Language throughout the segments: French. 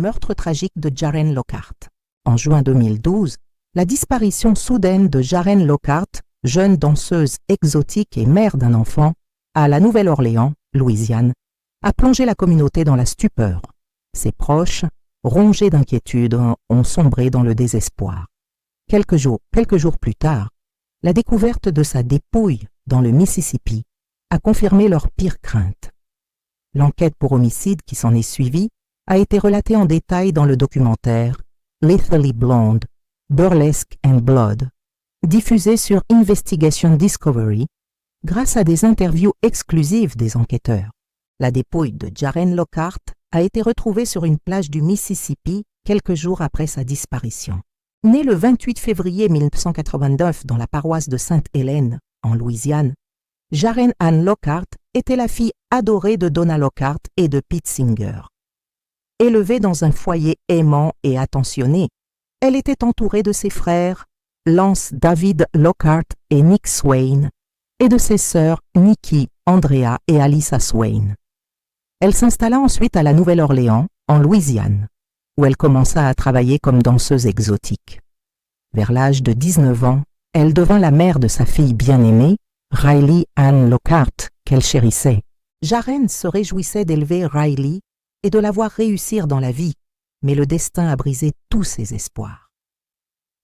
meurtre tragique de Jaren Lockhart. En juin 2012, la disparition soudaine de Jaren Lockhart, jeune danseuse exotique et mère d'un enfant, à la Nouvelle-Orléans, Louisiane, a plongé la communauté dans la stupeur. Ses proches, rongés d'inquiétude, ont sombré dans le désespoir. Quelques jours plus tard, la découverte de sa dépouille dans le Mississippi a confirmé leurs pires craintes. L'enquête pour homicide qui s'en est suivie a été relatée en détail dans le documentaire Lethally Blonde, Burlesque and Blood, diffusé sur Investigation Discovery grâce à des interviews exclusives des enquêteurs. La dépouille de Jaren Lockhart a été retrouvée sur une plage du Mississippi quelques jours après sa disparition. Née le 28 février 1989 dans la paroisse de Sainte-Hélène, en Louisiane, Jaren Ann Lockhart était la fille adorée de Donna Lockhart et de Pete Singer. Élevée dans un foyer aimant et attentionné, elle était entourée de ses frères, Lance David Lockhart et Nick Swain, et de ses sœurs Nikki, Andrea et Alyssa Swain. Elle s'installa ensuite à la Nouvelle-Orléans, en Louisiane, où elle commença à travailler comme danseuse exotique. Vers l'âge de 19 ans, elle devint la mère de sa fille bien-aimée, Riley Ann Lockhart, qu'elle chérissait. Jaren se réjouissait d'élever Riley et de la voir réussir dans la vie, mais le destin a brisé tous ses espoirs.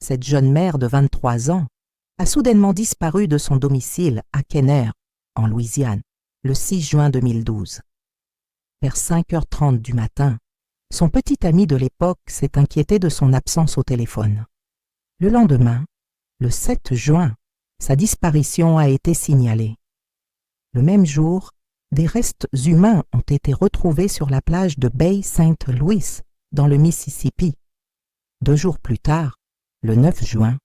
Cette jeune mère de 23 ans a soudainement disparu de son domicile à Kenner, en Louisiane, le 6 juin 2012. Vers 5h30 du matin, son petit ami de l'époque s'est inquiété de son absence au téléphone. Le lendemain, le 7 juin, sa disparition a été signalée. Le même jour, des restes humains ont été retrouvés sur la plage de Bay St. Louis, dans le Mississippi. 2 jours plus tard, le 9 juin,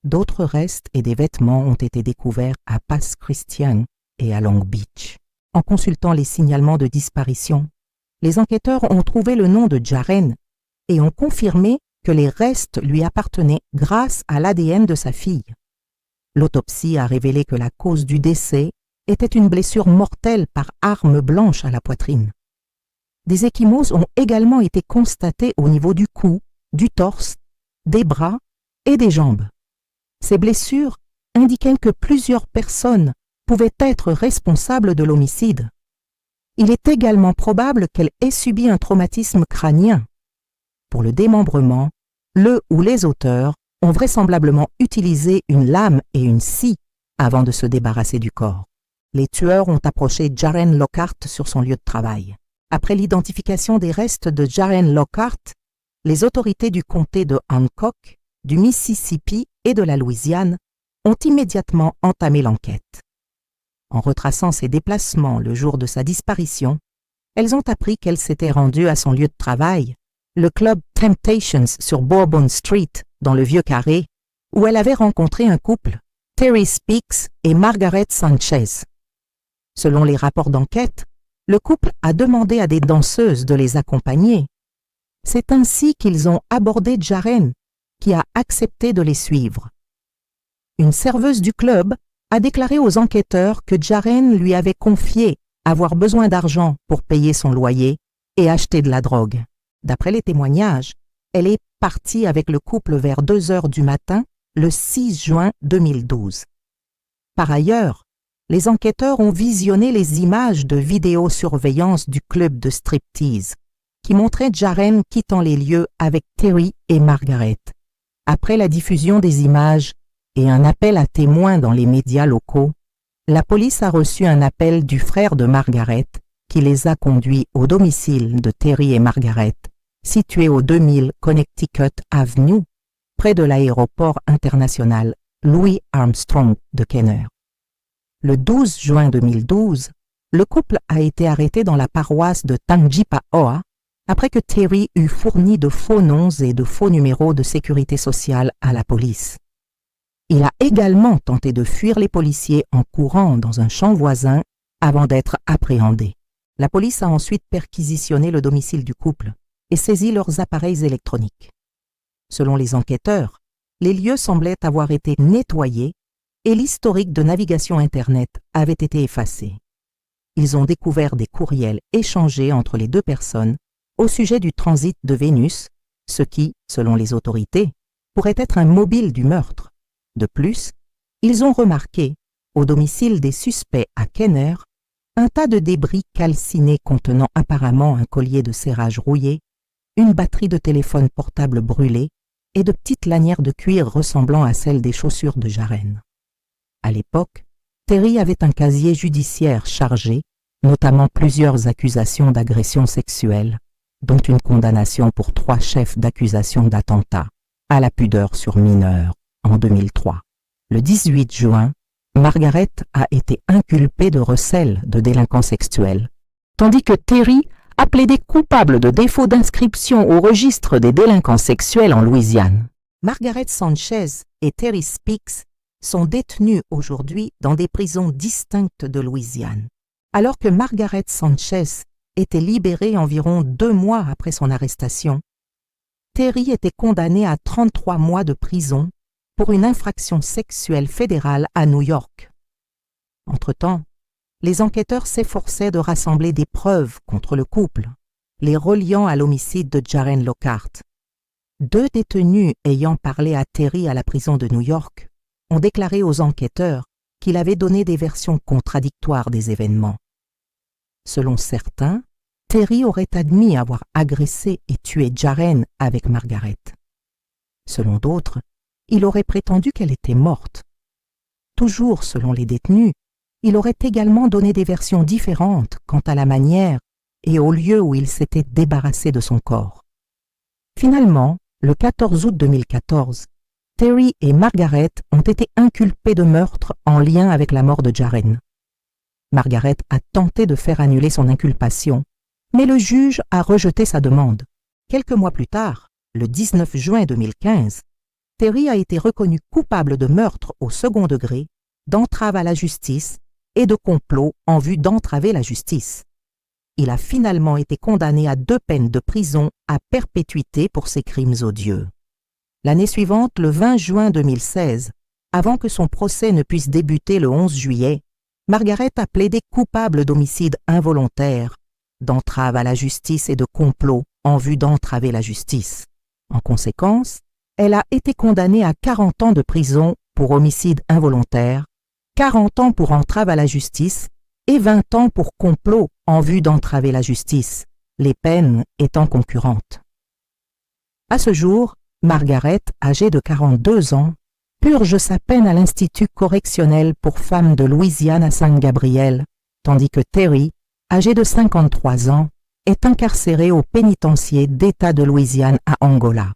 d'autres restes et des vêtements ont été découverts à Pass Christian et à Long Beach. En consultant les signalements de disparition, les enquêteurs ont trouvé le nom de Jaren et ont confirmé que les restes lui appartenaient grâce à l'ADN de sa fille. L'autopsie a révélé que la cause du décès était une blessure mortelle par arme blanche à la poitrine. Des ecchymoses ont également été constatés au niveau du cou, du torse, des bras et des jambes. Ces blessures indiquaient que plusieurs personnes pouvaient être responsables de l'homicide. Il est également probable qu'elle ait subi un traumatisme crânien. Pour le démembrement, le ou les auteurs ont vraisemblablement utilisé une lame et une scie avant de se débarrasser du corps. Les tueurs ont approché Jaren Lockhart sur son lieu de travail. Après l'identification des restes de Jaren Lockhart, les autorités du comté de Hancock, du Mississippi et de la Louisiane ont immédiatement entamé l'enquête. En retraçant ses déplacements le jour de sa disparition, elles ont appris qu'elle s'était rendue à son lieu de travail, le club Temptations sur Bourbon Street, dans le Vieux-Carré, où elle avait rencontré un couple, Terry Speaks et Margaret Sanchez. Selon les rapports d'enquête, le couple a demandé à des danseuses de les accompagner. C'est ainsi qu'ils ont abordé Jaren, qui a accepté de les suivre. Une serveuse du club a déclaré aux enquêteurs que Jaren lui avait confié avoir besoin d'argent pour payer son loyer et acheter de la drogue. D'après les témoignages, elle est partie avec le couple vers 2 heures du matin, le 6 juin 2012. Par ailleurs, les enquêteurs ont visionné les images de vidéosurveillance du club de striptease, qui montraient Jaren quittant les lieux avec Terry et Margaret. Après la diffusion des images et un appel à témoins dans les médias locaux, la police a reçu un appel du frère de Margaret qui les a conduits au domicile de Terry et Margaret, situé au 2000 Connecticut Avenue, près de l'aéroport international Louis Armstrong de Kenner. Le 12 juin 2012, le couple a été arrêté dans la paroisse de Tangipahoa après que Terry eut fourni de faux noms et de faux numéros de sécurité sociale à la police. Il a également tenté de fuir les policiers en courant dans un champ voisin avant d'être appréhendé. La police a ensuite perquisitionné le domicile du couple et saisi leurs appareils électroniques. Selon les enquêteurs, les lieux semblaient avoir été nettoyés et l'historique de navigation Internet avait été effacé. Ils ont découvert des courriels échangés entre les deux personnes au sujet du transit de Vénus, ce qui, selon les autorités, pourrait être un mobile du meurtre. De plus, ils ont remarqué, au domicile des suspects à Kenner, un tas de débris calcinés contenant apparemment un collier de serrage rouillé, une batterie de téléphone portable brûlée et de petites lanières de cuir ressemblant à celles des chaussures de Jaren. À l'époque, Terry avait un casier judiciaire chargé, notamment plusieurs accusations d'agression sexuelle, dont une condamnation pour 3 chefs d'accusation d'attentat à la pudeur sur mineurs en 2003. Le 18 juin, Margaret a été inculpée de recel de délinquance sexuelle, tandis que Terry a plaidé coupable de défaut d'inscription au registre des délinquants sexuels en Louisiane. Margaret Sanchez et Terry Speaks sont détenus aujourd'hui dans des prisons distinctes de Louisiane, alors que Margaret Sanchez était libérée environ 2 mois après son arrestation. Terry était condamné à 33 mois de prison pour une infraction sexuelle fédérale à New York. Entre-temps, les enquêteurs s'efforçaient de rassembler des preuves contre le couple, les reliant à l'homicide de Jaren Lockhart. 2 détenus ayant parlé à Terry à la prison de New York ont déclaré aux enquêteurs qu'il avait donné des versions contradictoires des événements. Selon certains, Terry aurait admis avoir agressé et tué Jaren avec Margaret. Selon d'autres, il aurait prétendu qu'elle était morte. Toujours selon les détenus, il aurait également donné des versions différentes quant à la manière et au lieu où il s'était débarrassé de son corps. Finalement, le 14 août 2014, Terry et Margaret ont été inculpés de meurtre en lien avec la mort de Jaren. Margaret a tenté de faire annuler son inculpation, mais le juge a rejeté sa demande. Quelques mois plus tard, le 19 juin 2015, Terry a été reconnu coupable de meurtre au second degré, d'entrave à la justice et de complot en vue d'entraver la justice. Il a finalement été condamné à 2 peines de prison à perpétuité pour ses crimes odieux. L'année suivante, le 20 juin 2016, avant que son procès ne puisse débuter le 11 juillet, Margaret a plaidé coupable d'homicide involontaire, d'entrave à la justice et de complot en vue d'entraver la justice. En conséquence, elle a été condamnée à 40 ans de prison pour homicide involontaire, 40 ans pour entrave à la justice et 20 ans pour complot en vue d'entraver la justice, les peines étant concurrentes. À ce jour, Margaret, âgée de 42 ans, purge sa peine à l'Institut correctionnel pour femmes de Louisiane à Saint-Gabriel, tandis que Terry, âgé de 53 ans, est incarcéré au pénitencier d'État de Louisiane à Angola.